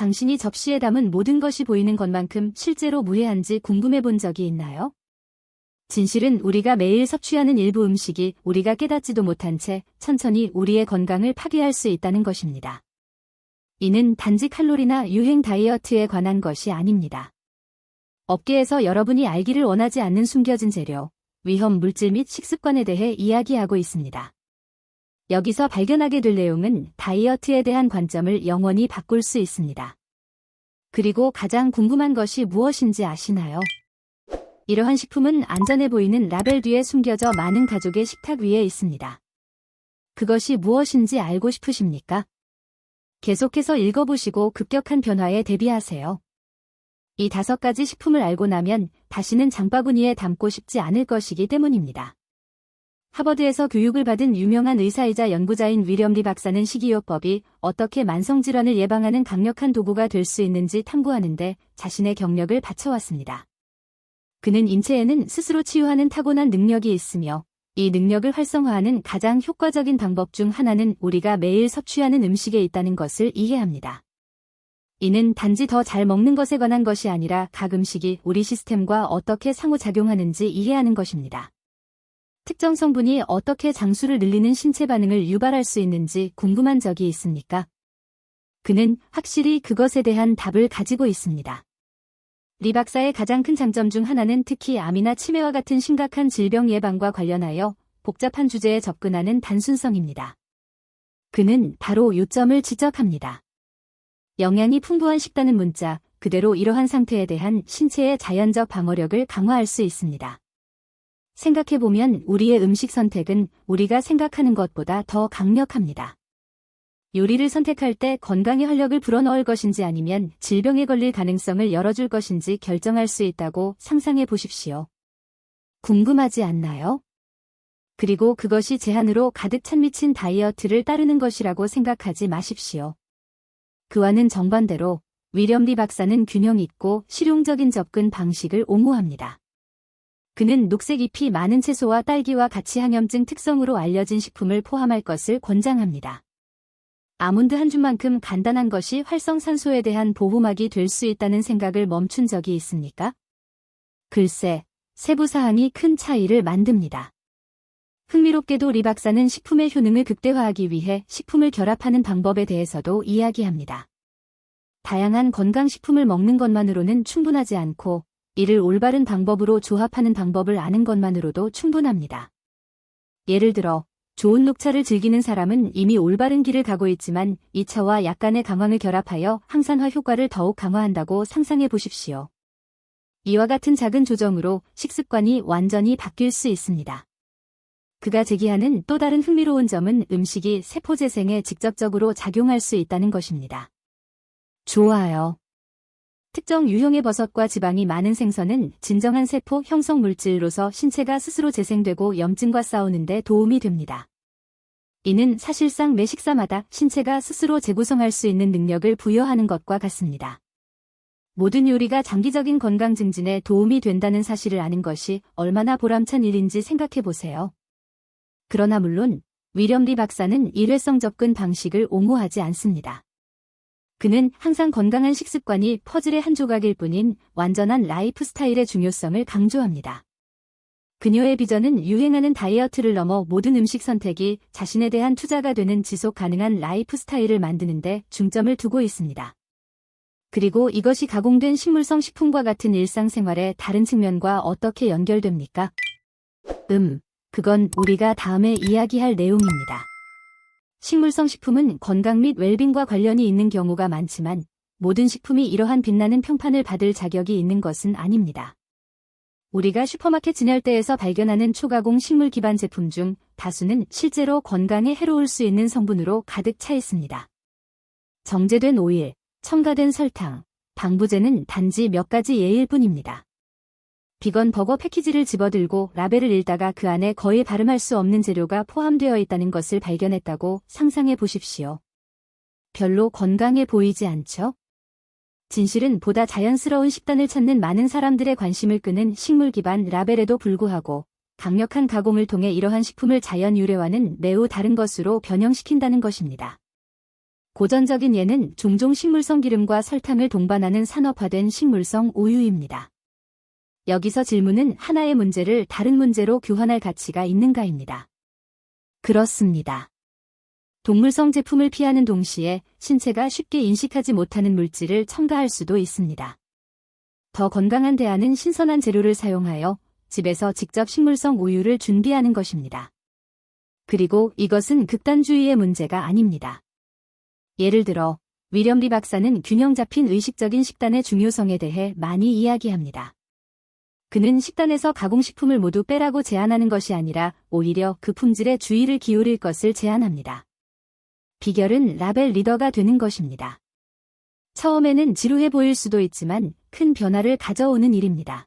당신이 접시에 담은 모든 것이 보이는 것만큼 실제로 무해한지 궁금해 본 적이 있나요? 진실은 우리가 매일 섭취하는 일부 음식이 우리가 깨닫지도 못한 채 천천히 우리의 건강을 파괴할 수 있다는 것입니다. 이는 단지 칼로리나 유행 다이어트에 관한 것이 아닙니다. 업계에서 여러분이 알기를 원하지 않는 숨겨진 재료, 위험 물질 및 식습관에 대해 이야기하고 있습니다. 여기서 발견하게 될 내용은 다이어트에 대한 관점을 영원히 바꿀 수 있습니다. 그리고 가장 궁금한 것이 무엇인지 아시나요? 이러한 식품은 안전해 보이는 라벨 뒤에 숨겨져 많은 가족의 식탁 위에 있습니다. 그것이 무엇인지 알고 싶으십니까? 계속해서 읽어보시고 급격한 변화에 대비하세요. 이 5가지 식품을 알고 나면 다시는 장바구니에 담고 싶지 않을 것이기 때문입니다. 하버드에서 교육을 받은 유명한 의사이자 연구자인 위렴 리 박사는 식이요법이 어떻게 만성질환을 예방하는 강력한 도구가 될 수 있는지 탐구하는 데 자신의 경력을 바쳐왔습니다. 그는 인체에는 스스로 치유하는 타고난 능력이 있으며 이 능력을 활성화하는 가장 효과적인 방법 중 하나는 우리가 매일 섭취하는 음식에 있다는 것을 이해합니다. 이는 단지 더 잘 먹는 것에 관한 것이 아니라 각 음식이 우리 시스템과 어떻게 상호작용하는지 이해하는 것입니다. 특정 성분이 어떻게 장수를 늘리는 신체 반응을 유발할 수 있는지 궁금한 적이 있습니까? 그는 확실히 그것에 대한 답을 가지고 있습니다. 리 박사의 가장 큰 장점 중 하나는 특히 암이나 치매와 같은 심각한 질병 예방과 관련하여 복잡한 주제에 접근하는 단순성입니다. 그는 바로 요점을 지적합니다. 영양이 풍부한 식단은 문자 그대로 이러한 상태에 대한 신체의 자연적 방어력을 강화할 수 있습니다. 생각해보면 우리의 음식 선택은 우리가 생각하는 것보다 더 강력합니다. 요리를 선택할 때 건강에 활력을 불어넣을 것인지 아니면 질병에 걸릴 가능성을 열어줄 것인지 결정할 수 있다고 상상해 보십시오. 궁금하지 않나요? 그리고 그것이 제한으로 가득 찬 미친 다이어트를 따르는 것이라고 생각하지 마십시오. 그와는 정반대로 위렴 리 박사는 균형 있고 실용적인 접근 방식을 옹호합니다. 그는 녹색 잎이 많은 채소와 딸기와 같이 항염증 특성으로 알려진 식품을 포함할 것을 권장합니다. 아몬드 한 줌만큼 간단한 것이 활성산소에 대한 보호막이 될 수 있다는 생각을 멈춘 적이 있습니까? 글쎄, 세부 사항이 큰 차이를 만듭니다. 흥미롭게도 리 박사는 식품의 효능을 극대화하기 위해 식품을 결합하는 방법에 대해서도 이야기합니다. 다양한 건강식품을 먹는 것만으로는 충분하지 않고 이를 올바른 방법으로 조합하는 방법을 아는 것만으로도 충분합니다. 예를 들어 좋은 녹차를 즐기는 사람은 이미 올바른 길을 가고 있지만 이 차와 약간의 강황을 결합하여 항산화 효과를 더욱 강화한다고 상상해 보십시오. 이와 같은 작은 조정으로 식습관이 완전히 바뀔 수 있습니다. 그가 제기하는 또 다른 흥미로운 점은 음식이 세포 재생에 직접적으로 작용할 수 있다는 것입니다. 좋아요. 특정 유형의 버섯과 지방이 많은 생선은 진정한 세포 형성 물질로서 신체가 스스로 재생되고 염증과 싸우는 데 도움이 됩니다. 이는 사실상 매 식사마다 신체가 스스로 재구성할 수 있는 능력을 부여하는 것과 같습니다. 모든 요리가 장기적인 건강 증진에 도움이 된다는 사실을 아는 것이 얼마나 보람찬 일인지 생각해 보세요. 그러나 물론 위렴 리 박사는 일회성 접근 방식을 옹호하지 않습니다. 그는 항상 건강한 식습관이 퍼즐의 한 조각일 뿐인 완전한 라이프 스타일의 중요성을 강조합니다. 그녀의 비전은 유행하는 다이어트를 넘어 모든 음식 선택이 자신에 대한 투자가 되는 지속 가능한 라이프 스타일을 만드는 데 중점을 두고 있습니다. 그리고 이것이 가공된 식물성 식품과 같은 일상생활의 다른 측면과 어떻게 연결됩니까? 그건 우리가 다음에 이야기할 내용입니다. 식물성 식품은 건강 및 웰빙과 관련이 있는 경우가 많지만 모든 식품이 이러한 빛나는 평판을 받을 자격이 있는 것은 아닙니다. 우리가 슈퍼마켓 진열대에서 발견하는 초가공 식물 기반 제품 중 다수는 실제로 건강에 해로울 수 있는 성분으로 가득 차 있습니다. 정제된 오일, 첨가된 설탕, 방부제는 단지 몇 가지 예일 뿐입니다. 비건 버거 패키지를 집어들고 라벨을 읽다가 그 안에 거의 발음할 수 없는 재료가 포함되어 있다는 것을 발견했다고 상상해 보십시오. 별로 건강해 보이지 않죠? 진실은 보다 자연스러운 식단을 찾는 많은 사람들의 관심을 끄는 식물 기반 라벨에도 불구하고 강력한 가공을 통해 이러한 식품을 자연 유래와는 매우 다른 것으로 변형시킨다는 것입니다. 고전적인 예는 종종 식물성 기름과 설탕을 동반하는 산업화된 식물성 우유입니다. 여기서 질문은 하나의 문제를 다른 문제로 교환할 가치가 있는가입니다. 그렇습니다. 동물성 제품을 피하는 동시에 신체가 쉽게 인식하지 못하는 물질을 첨가할 수도 있습니다. 더 건강한 대안은 신선한 재료를 사용하여 집에서 직접 식물성 우유를 준비하는 것입니다. 그리고 이것은 극단주의의 문제가 아닙니다. 예를 들어 위렴 리 박사는 균형 잡힌 의식적인 식단의 중요성에 대해 많이 이야기합니다. 그는 식단에서 가공식품을 모두 빼라고 제안하는 것이 아니라 오히려 그 품질에 주의를 기울일 것을 제안합니다. 비결은 라벨 리더가 되는 것입니다. 처음에는 지루해 보일 수도 있지만 큰 변화를 가져오는 일입니다.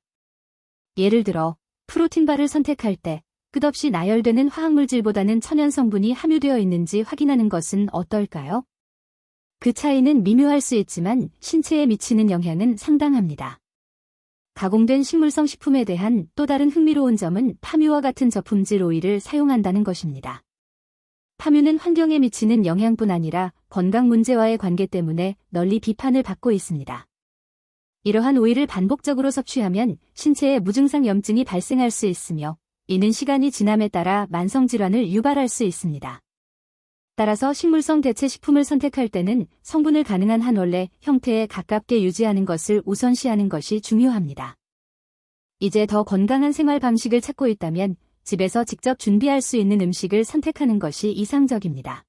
예를 들어 프로틴바를 선택할 때 끝없이 나열되는 화학물질보다는 천연 성분이 함유되어 있는지 확인하는 것은 어떨까요? 그 차이는 미묘할 수 있지만 신체에 미치는 영향은 상당합니다. 가공된 식물성 식품에 대한 또 다른 흥미로운 점은 파뮤와 같은 저품질 오일을 사용한다는 것입니다. 파뮤는 환경에 미치는 영향뿐 아니라 건강 문제와의 관계 때문에 널리 비판을 받고 있습니다. 이러한 오일을 반복적으로 섭취하면 신체에 무증상 염증이 발생할 수 있으며 이는 시간이 지남에 따라 만성질환을 유발할 수 있습니다. 따라서 식물성 대체 식품을 선택할 때는 성분을 가능한 한 원래 형태에 가깝게 유지하는 것을 우선시하는 것이 중요합니다. 이제 더 건강한 생활 방식을 찾고 있다면 집에서 직접 준비할 수 있는 음식을 선택하는 것이 이상적입니다.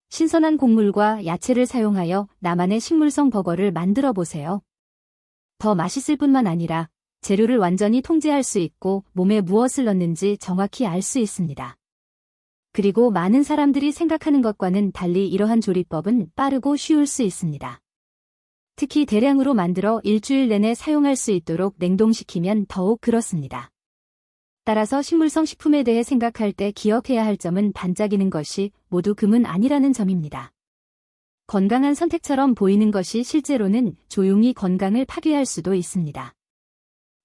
신선한 곡물과 야채를 사용하여 나만의 식물성 버거를 만들어 보세요. 더 맛있을 뿐만 아니라 재료를 완전히 통제할 수 있고 몸에 무엇을 넣는지 정확히 알 수 있습니다. 그리고 많은 사람들이 생각하는 것과는 달리 이러한 조리법은 빠르고 쉬울 수 있습니다. 특히 대량으로 만들어 일주일 내내 사용할 수 있도록 냉동시키면 더욱 그렇습니다. 따라서 식물성 식품에 대해 생각할 때 기억해야 할 점은 반짝이는 것이 모두 금은 아니라는 점입니다. 건강한 선택처럼 보이는 것이 실제로는 조용히 건강을 파괴할 수도 있습니다.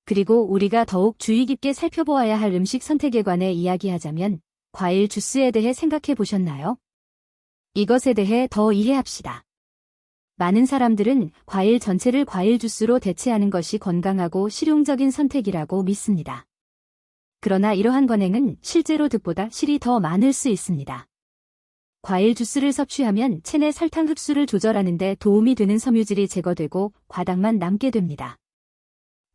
그리고 우리가 더욱 주의 깊게 살펴보아야 할 음식 선택에 관해 이야기하자면 과일 주스에 대해 생각해 보셨나요? 이것에 대해 더 이해합시다. 많은 사람들은 과일 전체를 과일 주스로 대체하는 것이 건강하고 실용적인 선택이라고 믿습니다. 그러나 이러한 관행은 실제로 득보다 실이 더 많을 수 있습니다. 과일 주스를 섭취하면 체내 설탕 흡수를 조절하는 데 도움이 되는 섬유질이 제거되고 과당만 남게 됩니다.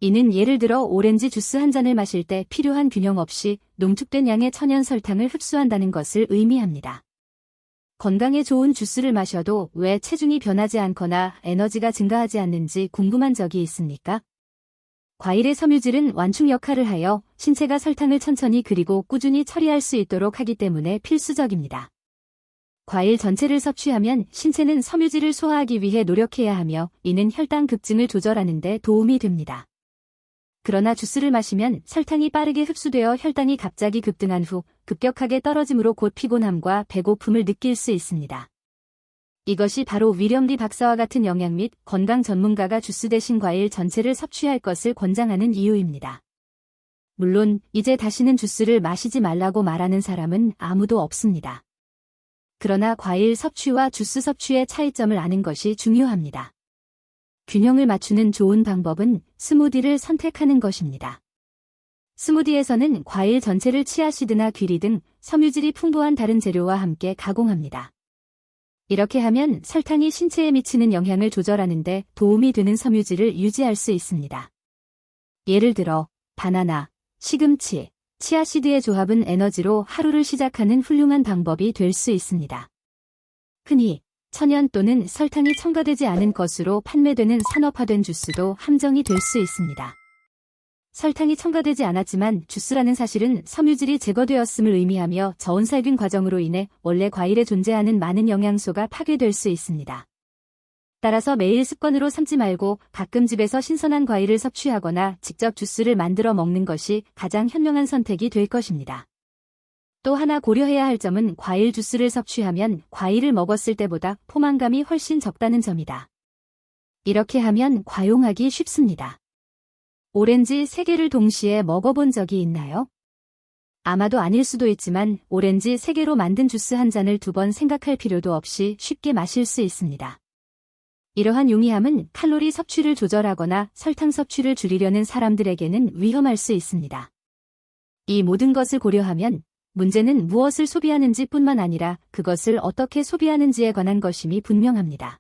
이는 예를 들어 오렌지 주스 한 잔을 마실 때 필요한 균형 없이 농축된 양의 천연 설탕을 흡수한다는 것을 의미합니다. 건강에 좋은 주스를 마셔도 왜 체중이 변하지 않거나 에너지가 증가하지 않는지 궁금한 적이 있습니까? 과일의 섬유질은 완충 역할을 하여 신체가 설탕을 천천히 그리고 꾸준히 처리할 수 있도록 하기 때문에 필수적입니다. 과일 전체를 섭취하면 신체는 섬유질을 소화하기 위해 노력해야 하며 이는 혈당 급증을 조절하는 데 도움이 됩니다. 그러나 주스를 마시면 설탕이 빠르게 흡수되어 혈당이 갑자기 급등한 후 급격하게 떨어지므로 곧 피곤함과 배고픔을 느낄 수 있습니다. 이것이 바로 위렴 리 박사와 같은 영양 및 건강 전문가가 주스 대신 과일 전체를 섭취할 것을 권장하는 이유입니다. 물론 이제 다시는 주스를 마시지 말라고 말하는 사람은 아무도 없습니다. 그러나 과일 섭취와 주스 섭취의 차이점을 아는 것이 중요합니다. 균형을 맞추는 좋은 방법은 스무디를 선택하는 것입니다. 스무디에서는 과일 전체를 치아씨드나 귀리 등 섬유질이 풍부한 다른 재료와 함께 가공합니다. 이렇게 하면 설탕이 신체에 미치는 영향을 조절하는 데 도움이 되는 섬유질을 유지할 수 있습니다. 예를 들어 바나나, 시금치, 치아씨드의 조합은 에너지로 하루를 시작하는 훌륭한 방법이 될 수 있습니다. 흔히 천연 또는 설탕이 첨가되지 않은 것으로 판매되는 산업화된 주스도 함정이 될 수 있습니다. 설탕이 첨가되지 않았지만 주스라는 사실은 섬유질이 제거되었음을 의미하며 저온살균 과정으로 인해 원래 과일에 존재하는 많은 영양소가 파괴될 수 있습니다. 따라서 매일 습관으로 삼지 말고 가끔 집에서 신선한 과일을 섭취하거나 직접 주스를 만들어 먹는 것이 가장 현명한 선택이 될 것입니다. 또 하나 고려해야 할 점은 과일 주스를 섭취하면 과일을 먹었을 때보다 포만감이 훨씬 적다는 점이다. 이렇게 하면 과용하기 쉽습니다. 오렌지 3개를 동시에 먹어본 적이 있나요? 아마도 아닐 수도 있지만 오렌지 3개로 만든 주스 한 잔을 2번 생각할 필요도 없이 쉽게 마실 수 있습니다. 이러한 용이함은 칼로리 섭취를 조절하거나 설탕 섭취를 줄이려는 사람들에게는 위험할 수 있습니다. 이 모든 것을 고려하면 문제는 무엇을 소비하는지 뿐만 아니라 그것을 어떻게 소비하는지에 관한 것임이 분명합니다.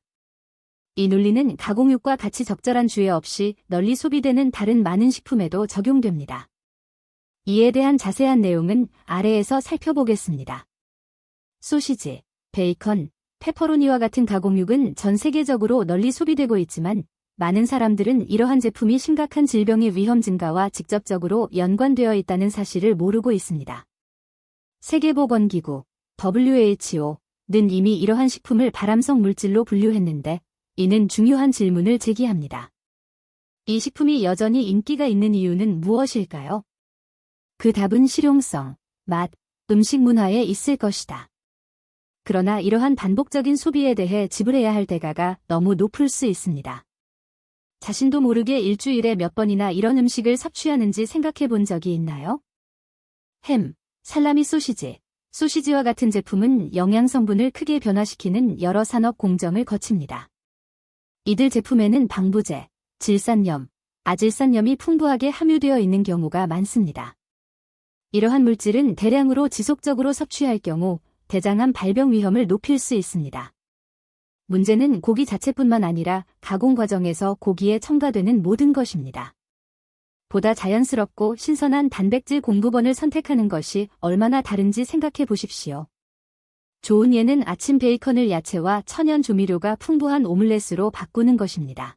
이 논리는 가공육과 같이 적절한 주의 없이 널리 소비되는 다른 많은 식품에도 적용됩니다. 이에 대한 자세한 내용은 아래에서 살펴보겠습니다. 소시지, 베이컨, 페퍼로니와 같은 가공육은 전 세계적으로 널리 소비되고 있지만 많은 사람들은 이러한 제품이 심각한 질병의 위험 증가와 직접적으로 연관되어 있다는 사실을 모르고 있습니다. 세계보건기구, WHO는 이미 이러한 식품을 발암성 물질로 분류했는데 이는 중요한 질문을 제기합니다. 이 식품이 여전히 인기가 있는 이유는 무엇일까요? 그 답은 실용성, 맛, 음식 문화에 있을 것이다. 그러나 이러한 반복적인 소비에 대해 지불해야 할 대가가 너무 높을 수 있습니다. 자신도 모르게 일주일에 몇 번이나 이런 음식을 섭취하는지 생각해 본 적이 있나요? 햄, 살라미 소시지와 같은 제품은 영양 성분을 크게 변화시키는 여러 산업 공정을 거칩니다. 이들 제품에는 방부제, 질산염, 아질산염이 풍부하게 함유되어 있는 경우가 많습니다. 이러한 물질은 대량으로 지속적으로 섭취할 경우 대장암 발병 위험을 높일 수 있습니다. 문제는 고기 자체뿐만 아니라 가공 과정에서 고기에 첨가되는 모든 것입니다. 보다 자연스럽고 신선한 단백질 공급원을 선택하는 것이 얼마나 다른지 생각해 보십시오. 좋은 예는 아침 베이컨을 야채와 천연 조미료가 풍부한 오믈렛으로 바꾸는 것입니다.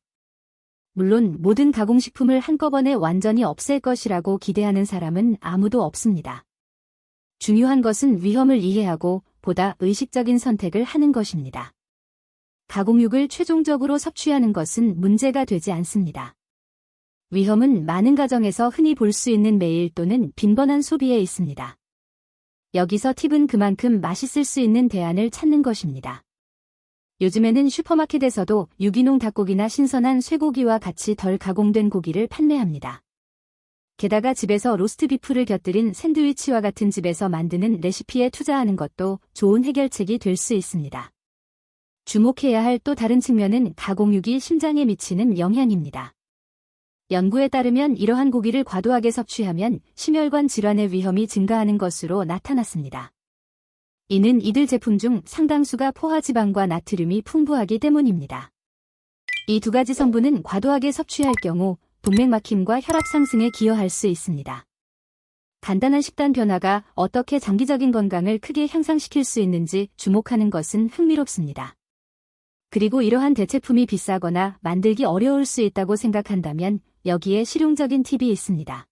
물론 모든 가공식품을 한꺼번에 완전히 없앨 것이라고 기대하는 사람은 아무도 없습니다. 중요한 것은 위험을 이해하고 보다 의식적인 선택을 하는 것입니다. 가공육을 최종적으로 섭취하는 것은 문제가 되지 않습니다. 위험은 많은 가정에서 흔히 볼 수 있는 매일 또는 빈번한 소비에 있습니다. 여기서 팁은 그만큼 맛있을 수 있는 대안을 찾는 것입니다. 요즘에는 슈퍼마켓에서도 유기농 닭고기나 신선한 쇠고기와 같이 덜 가공된 고기를 판매합니다. 게다가 집에서 로스트 비프를 곁들인 샌드위치와 같은 집에서 만드는 레시피에 투자하는 것도 좋은 해결책이 될 수 있습니다. 주목해야 할 또 다른 측면은 가공육이 심장에 미치는 영향입니다. 연구에 따르면 이러한 고기를 과도하게 섭취하면 심혈관 질환의 위험이 증가하는 것으로 나타났습니다. 이는 이들 제품 중 상당수가 포화지방과 나트륨이 풍부하기 때문입니다. 이 2가지 성분은 과도하게 섭취할 경우 동맥막힘과 혈압 상승에 기여할 수 있습니다. 간단한 식단 변화가 어떻게 장기적인 건강을 크게 향상시킬 수 있는지 주목하는 것은 흥미롭습니다. 그리고 이러한 대체품이 비싸거나 만들기 어려울 수 있다고 생각한다면 여기에 실용적인 팁이 있습니다.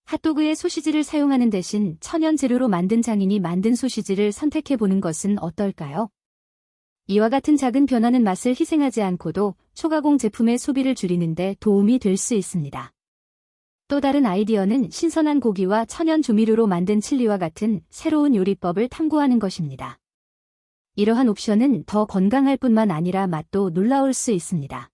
핫도그에 소시지를 사용하는 대신 천연 재료로 만든 장인이 만든 소시지를 선택해보는 것은 어떨까요? 이와 같은 작은 변화는 맛을 희생하지 않고도 초가공 제품의 소비를 줄이는 데 도움이 될 수 있습니다. 또 다른 아이디어는 신선한 고기와 천연 조미료로 만든 칠리와 같은 새로운 요리법을 탐구하는 것입니다. 이러한 옵션은 더 건강할 뿐만 아니라 맛도 놀라울 수 있습니다.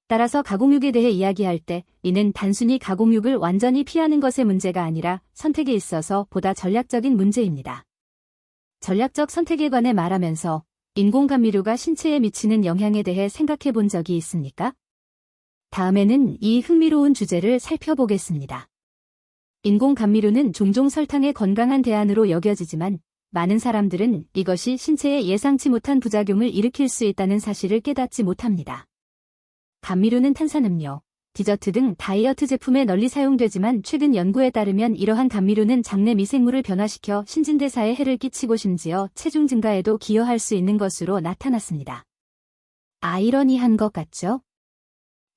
따라서 가공육에 대해 이야기할 때 이는 단순히 가공육을 완전히 피하는 것의 문제가 아니라 선택에 있어서 보다 전략적인 문제입니다. 전략적 선택에 관해 말하면서 인공감미료가 신체에 미치는 영향에 대해 생각해 본 적이 있습니까? 다음에는 이 흥미로운 주제를 살펴보겠습니다. 인공감미료는 종종 설탕의 건강한 대안으로 여겨지지만 많은 사람들은 이것이 신체에 예상치 못한 부작용을 일으킬 수 있다는 사실을 깨닫지 못합니다. 감미료는 탄산음료, 디저트 등 다이어트 제품에 널리 사용되지만 최근 연구에 따르면 이러한 감미료는 장내 미생물을 변화시켜 신진대사에 해를 끼치고 심지어 체중 증가에도 기여할 수 있는 것으로 나타났습니다. 아이러니한 것 같죠?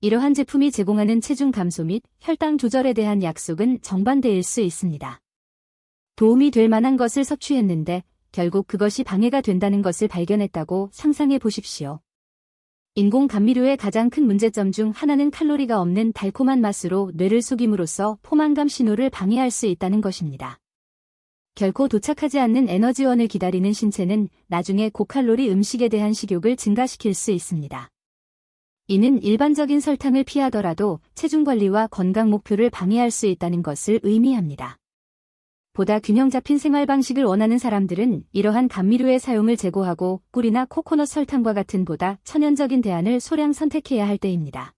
이러한 제품이 제공하는 체중 감소 및 혈당 조절에 대한 약속은 정반대일 수 있습니다. 도움이 될 만한 것을 섭취했는데 결국 그것이 방해가 된다는 것을 발견했다고 상상해 보십시오. 인공 감미료의 가장 큰 문제점 중 하나는 칼로리가 없는 달콤한 맛으로 뇌를 속임으로써 포만감 신호를 방해할 수 있다는 것입니다. 결코 도착하지 않는 에너지원을 기다리는 신체는 나중에 고칼로리 음식에 대한 식욕을 증가시킬 수 있습니다. 이는 일반적인 설탕을 피하더라도 체중 관리와 건강 목표를 방해할 수 있다는 것을 의미합니다. 보다 균형 잡힌 생활 방식을 원하는 사람들은 이러한 감미료의 사용을 제고하고 꿀이나 코코넛 설탕과 같은 보다 천연적인 대안을 소량 선택해야 할 때입니다.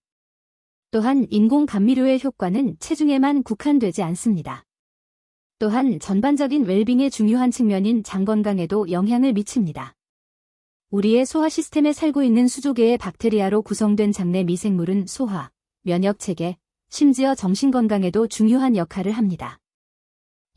또한 인공 감미료의 효과는 체중에만 국한되지 않습니다. 또한 전반적인 웰빙의 중요한 측면인 장 건강에도 영향을 미칩니다. 우리의 소화 시스템에 살고 있는 수조개의 박테리아로 구성된 장내 미생물은 소화, 면역 체계, 심지어 정신 건강에도 중요한 역할을 합니다.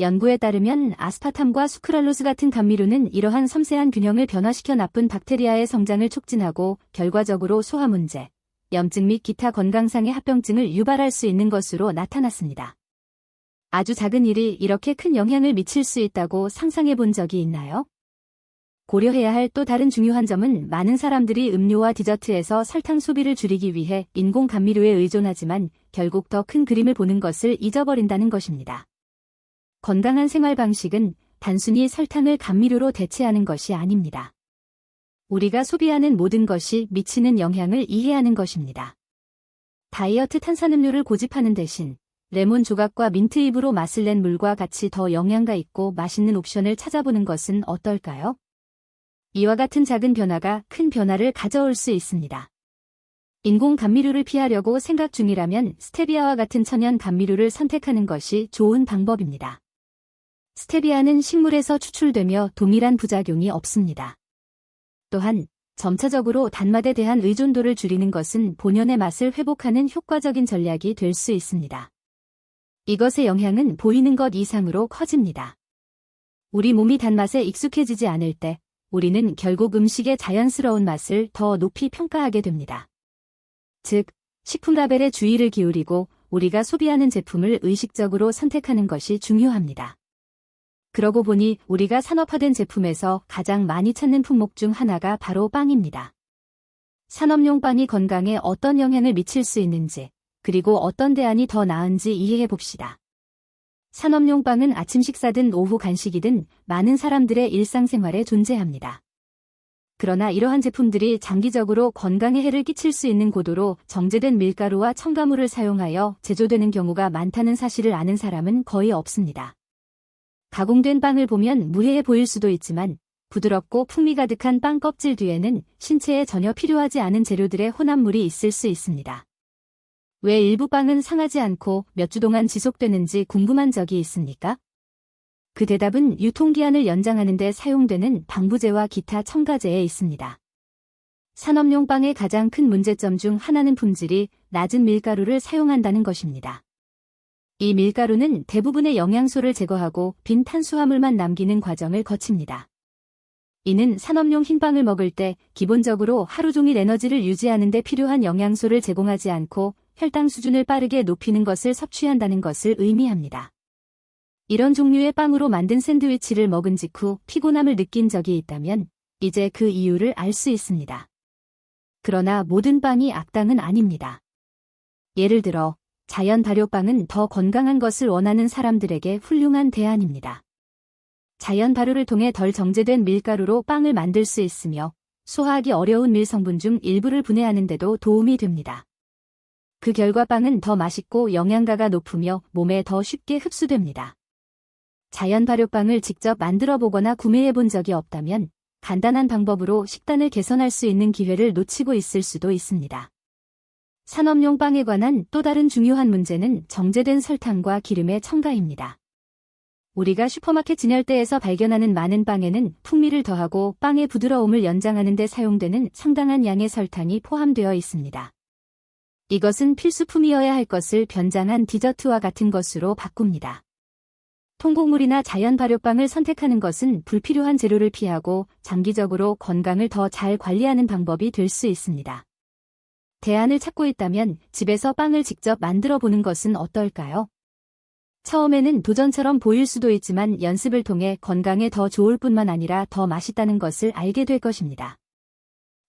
연구에 따르면 아스파탐과 수크랄로스 같은 감미료는 이러한 섬세한 균형을 변화시켜 나쁜 박테리아의 성장을 촉진하고 결과적으로 소화 문제, 염증 및 기타 건강상의 합병증을 유발할 수 있는 것으로 나타났습니다. 아주 작은 일이 이렇게 큰 영향을 미칠 수 있다고 상상해 본 적이 있나요? 고려해야 할 또 다른 중요한 점은 많은 사람들이 음료와 디저트에서 설탕 소비를 줄이기 위해 인공 감미료에 의존하지만 결국 더 큰 그림을 보는 것을 잊어버린다는 것입니다. 건강한 생활 방식은 단순히 설탕을 감미료로 대체하는 것이 아닙니다. 우리가 소비하는 모든 것이 미치는 영향을 이해하는 것입니다. 다이어트 탄산음료를 고집하는 대신 레몬 조각과 민트잎으로 맛을 낸 물과 같이 더 영양가 있고 맛있는 옵션을 찾아보는 것은 어떨까요? 이와 같은 작은 변화가 큰 변화를 가져올 수 있습니다. 인공 감미료를 피하려고 생각 중이라면 스테비아와 같은 천연 감미료를 선택하는 것이 좋은 방법입니다. 스테비아는 식물에서 추출되며 동일한 부작용이 없습니다. 또한 점차적으로 단맛에 대한 의존도를 줄이는 것은 본연의 맛을 회복하는 효과적인 전략이 될 수 있습니다. 이것의 영향은 보이는 것 이상으로 커집니다. 우리 몸이 단맛에 익숙해지지 않을 때 우리는 결국 음식의 자연스러운 맛을 더 높이 평가하게 됩니다. 즉, 식품 라벨에 주의를 기울이고 우리가 소비하는 제품을 의식적으로 선택하는 것이 중요합니다. 그러고 보니 우리가 산업화된 제품에서 가장 많이 찾는 품목 중 하나가 바로 빵입니다. 산업용 빵이 건강에 어떤 영향을 미칠 수 있는지, 그리고 어떤 대안이 더 나은지 이해해 봅시다. 산업용 빵은 아침 식사든 오후 간식이든 많은 사람들의 일상생활에 존재합니다. 그러나 이러한 제품들이 장기적으로 건강에 해를 끼칠 수 있는 고도로 정제된 밀가루와 첨가물을 사용하여 제조되는 경우가 많다는 사실을 아는 사람은 거의 없습니다. 가공된 빵을 보면 무해해 보일 수도 있지만 부드럽고 풍미 가득한 빵 껍질 뒤에는 신체에 전혀 필요하지 않은 재료들의 혼합물이 있을 수 있습니다. 왜 일부 빵은 상하지 않고 몇 주 동안 지속되는지 궁금한 적이 있습니까? 그 대답은 유통기한을 연장하는 데 사용되는 방부제와 기타 첨가제에 있습니다. 산업용 빵의 가장 큰 문제점 중 하나는 품질이 낮은 밀가루를 사용한다는 것입니다. 이 밀가루는 대부분의 영양소를 제거하고 빈 탄수화물만 남기는 과정을 거칩니다. 이는 산업용 흰빵을 먹을 때 기본적으로 하루 종일 에너지를 유지하는 데 필요한 영양소를 제공하지 않고 혈당 수준을 빠르게 높이는 것을 섭취한다는 것을 의미합니다. 이런 종류의 빵으로 만든 샌드위치를 먹은 직후 피곤함을 느낀 적이 있다면 이제 그 이유를 알 수 있습니다. 그러나 모든 빵이 악당은 아닙니다. 예를 들어 자연 발효빵은 더 건강한 것을 원하는 사람들에게 훌륭한 대안입니다. 자연 발효를 통해 덜 정제된 밀가루로 빵을 만들 수 있으며 소화하기 어려운 밀 성분 중 일부를 분해하는 데도 도움이 됩니다. 그 결과 빵은 더 맛있고 영양가가 높으며 몸에 더 쉽게 흡수됩니다. 자연 발효빵을 직접 만들어 보거나 구매해 본 적이 없다면 간단한 방법으로 식단을 개선할 수 있는 기회를 놓치고 있을 수도 있습니다. 산업용 빵에 관한 또 다른 중요한 문제는 정제된 설탕과 기름의 첨가입니다. 우리가 슈퍼마켓 진열대에서 발견하는 많은 빵에는 풍미를 더하고 빵의 부드러움을 연장하는 데 사용되는 상당한 양의 설탕이 포함되어 있습니다. 이것은 필수품이어야 할 것을 변장한 디저트와 같은 것으로 바꿉니다. 통곡물이나 자연 발효빵을 선택하는 것은 불필요한 재료를 피하고 장기적으로 건강을 더 잘 관리하는 방법이 될 수 있습니다. 대안을 찾고 있다면 집에서 빵을 직접 만들어 보는 것은 어떨까요? 처음에는 도전처럼 보일 수도 있지만 연습을 통해 건강에 더 좋을 뿐만 아니라 더 맛있다는 것을 알게 될 것입니다.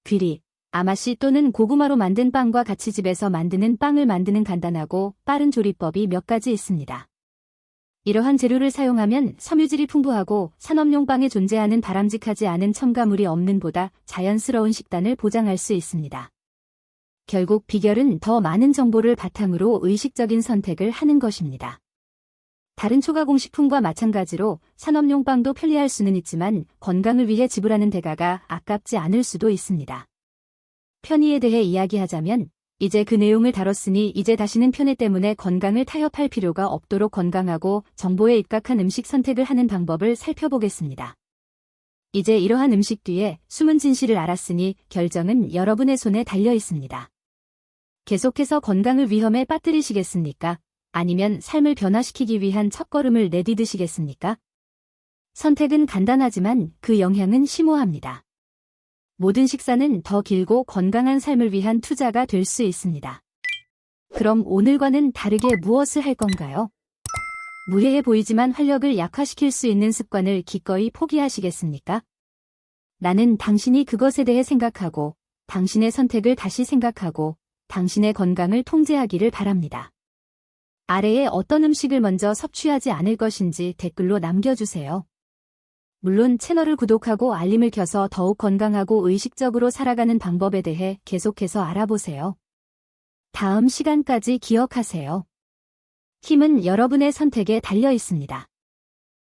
귀리, 아마씨 또는 고구마로 만든 빵과 같이 집에서 만드는 빵을 만드는 간단하고 빠른 조리법이 몇 가지 있습니다. 이러한 재료를 사용하면 섬유질이 풍부하고 산업용 빵에 존재하는 바람직하지 않은 첨가물이 없는 보다 자연스러운 식단을 보장할 수 있습니다. 결국 비결은 더 많은 정보를 바탕으로 의식적인 선택을 하는 것입니다. 다른 초가공식품과 마찬가지로 산업용 빵도 편리할 수는 있지만 건강을 위해 지불하는 대가가 아깝지 않을 수도 있습니다. 편의에 대해 이야기하자면 이제 그 내용을 다뤘으니 이제 다시는 편의 때문에 건강을 타협할 필요가 없도록 건강하고 정보에 입각한 음식 선택을 하는 방법을 살펴보겠습니다. 이제 이러한 음식 뒤에 숨은 진실을 알았으니 결정은 여러분의 손에 달려 있습니다. 계속해서 건강을 위험에 빠뜨리시겠습니까? 아니면 삶을 변화시키기 위한 첫걸음을 내디디시겠습니까? 선택은 간단하지만 그 영향은 심오합니다. 모든 식사는 더 길고 건강한 삶을 위한 투자가 될 수 있습니다. 그럼 오늘과는 다르게 무엇을 할 건가요? 무해해 보이지만 활력을 약화시킬 수 있는 습관을 기꺼이 포기하시겠습니까? 나는 당신이 그것에 대해 생각하고 당신의 선택을 다시 생각하고 당신의 건강을 통제하기를 바랍니다. 아래에 어떤 음식을 먼저 섭취하지 않을 것인지 댓글로 남겨주세요. 물론 채널을 구독하고 알림을 켜서 더욱 건강하고 의식적으로 살아가는 방법에 대해 계속해서 알아보세요. 다음 시간까지 기억하세요. 힘은 여러분의 선택에 달려 있습니다.